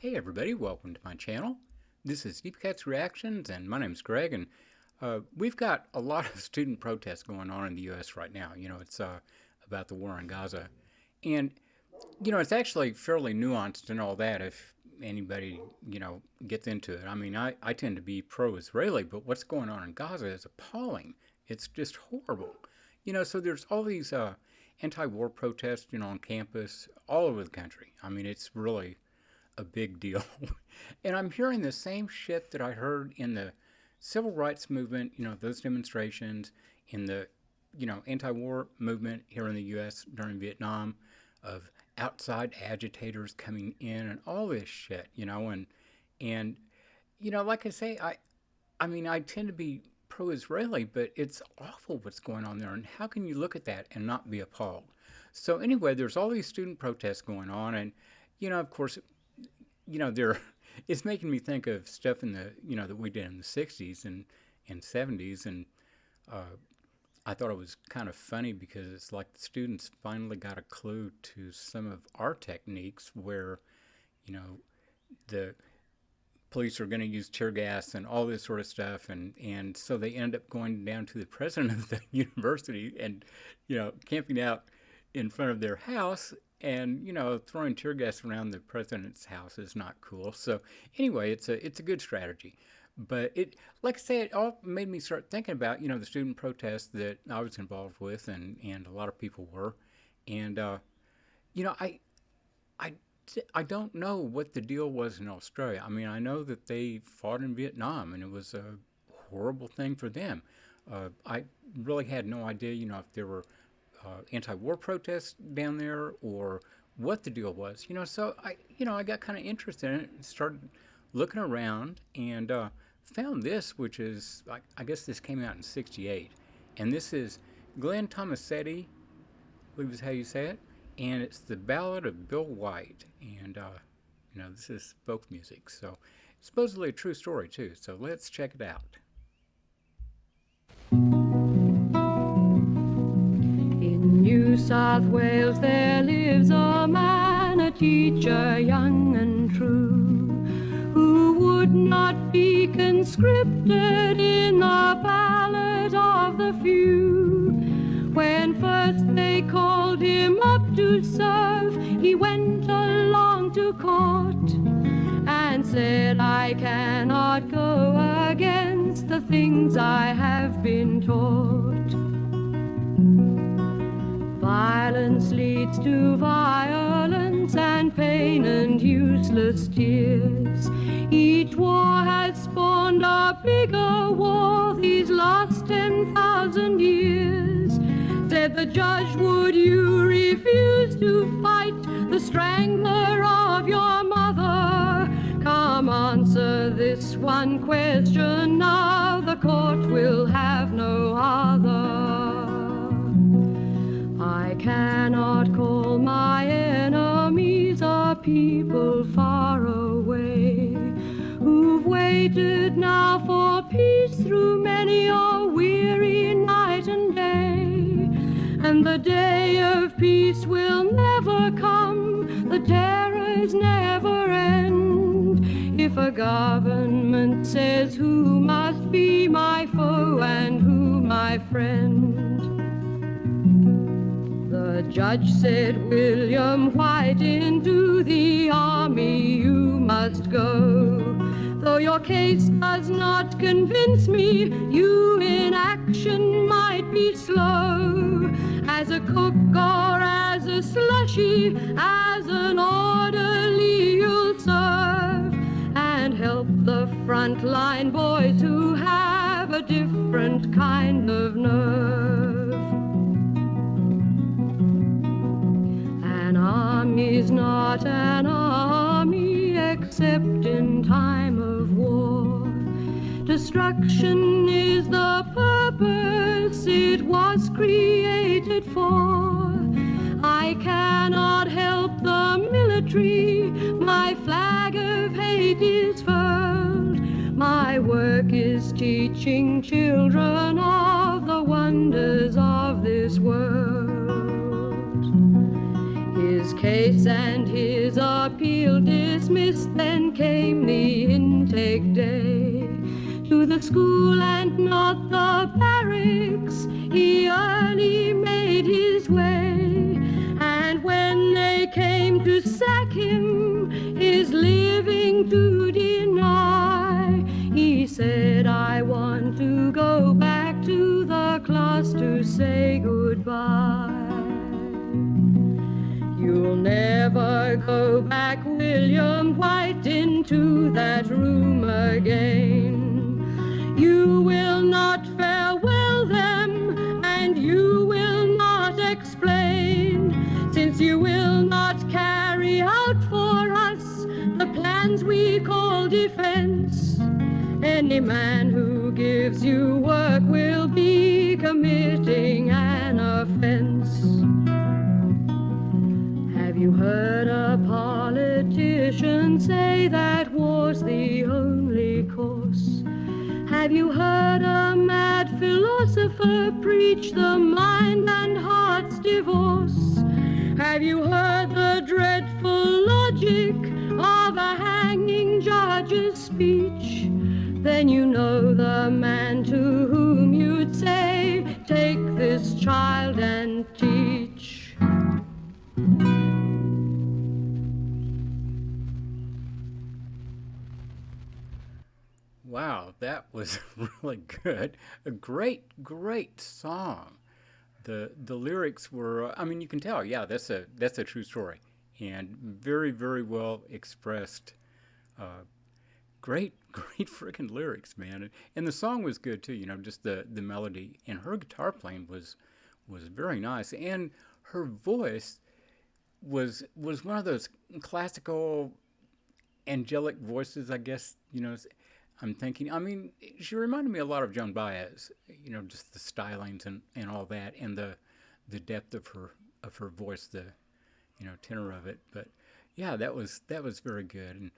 Hey everybody, welcome to my channel. This is Deep Cuts Reactions and my name's Greg, and we've got a lot of student protests going on in the US right now. It's about the war in Gaza. And it's actually fairly nuanced and all that if anybody, gets into it. I mean, I tend to be pro-Israeli, but what's going on in Gaza is appalling. It's just horrible. So there's all these anti-war protests, on campus all over the country. I mean, it's really a big deal. And I'm hearing the same shit that I heard in the civil rights movement, those demonstrations, in the, anti-war movement here in the US during Vietnam, of outside agitators coming in and all this shit, and like I say, I mean, I tend to be pro-Israeli, but it's awful what's going on there, and how can you look at that and not be appalled? So anyway, there's all these student protests going on, and of course, there it's making me think of stuff in the that we did in the 60s and 70s, and I thought it was kind of funny because it's like the students finally got a clue to some of our techniques where the police are going to use tear gas and all this sort of stuff, and so they end up going down to the president of the university and camping out in front of their house. And throwing tear gas around the president's house is not cool. So anyway, it's a good strategy. But like I say, it all made me start thinking about the student protests that I was involved with, and a lot of people were. And I don't know what the deal was in Australia. I mean, I know that they fought in Vietnam, and it was a horrible thing for them. I really had no idea, if there were anti-war protests down there or what the deal was. So I got kind of interested in it and started looking around, and found this, which is, I guess this came out in '68, and this is Glen Tomasetti, I believe is how you say it, and it's the Ballad of Bill White, and this is folk music, so it's supposedly a true story too, so let's check it out. In New South Wales there lives a man, a teacher young and true, who would not be conscripted in the ballad of the few. When first they called him up to serve, he went along to court and said, I cannot go against the things I have been taught. Violence leads to violence, and pain and useless tears. Each war has spawned a bigger war these last 10,000 years. Said the judge, would you refuse to fight the strangler of your mother? Come answer this one question now, the court will have no other. I cannot call my enemies a people far away, who've waited now for peace through many a weary night and day. And the day of peace will never come, the terrors never end, if a government says who must be my foe and who my friend. The judge said, William White, into the army you must go. Though your case does not convince me, you in action might be slow. As a cook or as a slushy, as an orderly you'll serve, and help the frontline boys who have a different kind of nerve. An army's not an army except in time of war. Destruction is the purpose it was created for. I cannot help the military, my flag of hate is furled. My work is teaching children of the wonders of this world. His case and his appeal dismissed, then come quite into that room again. You will not farewell them, and you will not explain, since you will not carry out for us the plans we call defense. Any man who gives you work will be committing an offense. Have you heard a politician say that war's the only course? Have you heard a mad philosopher preach the mind and heart's divorce? Have you heard the dreadful logic of a hanging judge's speech? Then you know the man to whom you'd say, take this child and teach. Wow, that was really good. A great song. The lyrics were, I mean, you can tell, yeah, that's a true story, and very well expressed. Uh, great freaking lyrics, man. And the song was good too. You know, just the melody and her guitar playing was very nice, and her voice was one of those classical angelic voices, I guess. You know, I'm thinking. I mean, she reminded me a lot of Joan Baez. You know, just the stylings and all that, and the depth of her voice, the tenor of it. But yeah, that was very good. And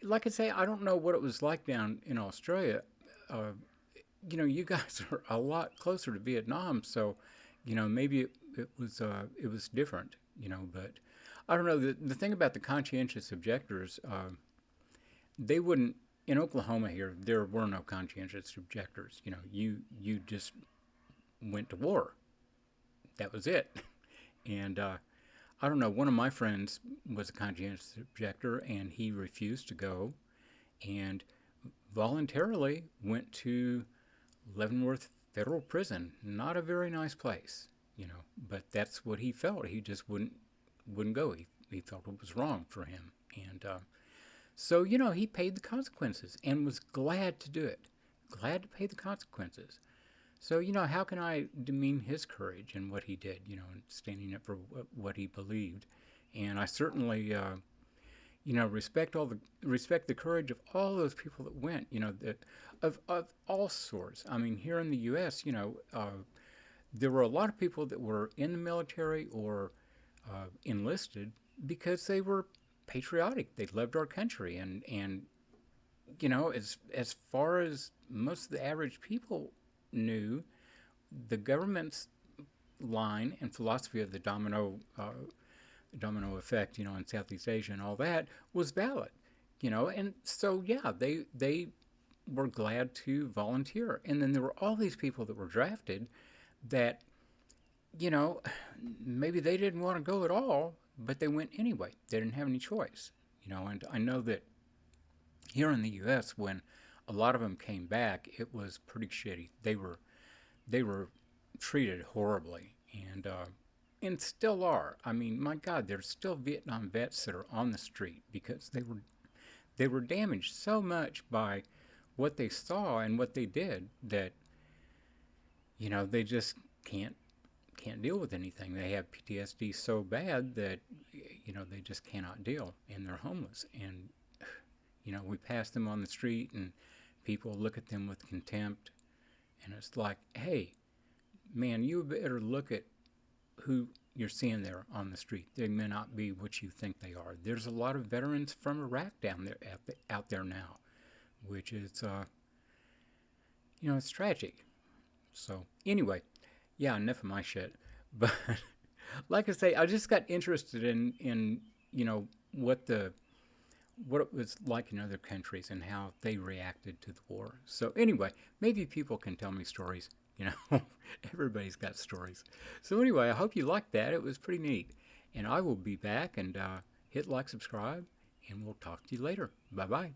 like I say, I don't know what it was like down in Australia. Uh, you guys are a lot closer to Vietnam, so maybe it was different. But I don't know. The thing about the conscientious objectors, they wouldn't. In Oklahoma here, there were no conscientious objectors. You just went to war. That was it. And I don't know. One of my friends was a conscientious objector, and he refused to go, and voluntarily went to Leavenworth Federal Prison. Not a very nice place, but that's what he felt. He just wouldn't go. He felt it was wrong for him, and so he paid the consequences and was glad to do it. Glad to pay the consequences. So how can I demean his courage and what he did? And standing up for what he believed, and I certainly respect the courage of all those people that went. Of all sorts. I mean, here in the U.S., there were a lot of people that were in the military or enlisted because they were patriotic. They loved our country, and as far as most of the average people knew, the government's line and philosophy of the domino effect, in Southeast Asia and all that was valid, and so yeah, they were glad to volunteer. And then there were all these people that were drafted that, you know, maybe they didn't want to go at all, but they went anyway. They didn't have any choice, and I know that here in the U.S., when a lot of them came back, it was pretty shitty. They were treated horribly, and still are. I mean, my God, there's still Vietnam vets that are on the street because they were damaged so much by what they saw and what they did that they just can't deal with anything. They have PTSD so bad that they just cannot deal, and they're homeless. And we pass them on the street, and people look at them with contempt, and it's like, hey, man, you better look at who you're seeing there on the street. They may not be what you think they are. There's a lot of veterans from Iraq down there out there now, which is it's tragic. So anyway, yeah, enough of my shit. But like I say, I just got interested in what it was like in other countries and how they reacted to the war. So anyway, maybe people can tell me stories. Everybody's got stories. So anyway, I hope you liked that. It was pretty neat. And I will be back, and hit like, subscribe, and we'll talk to you later. Bye-bye.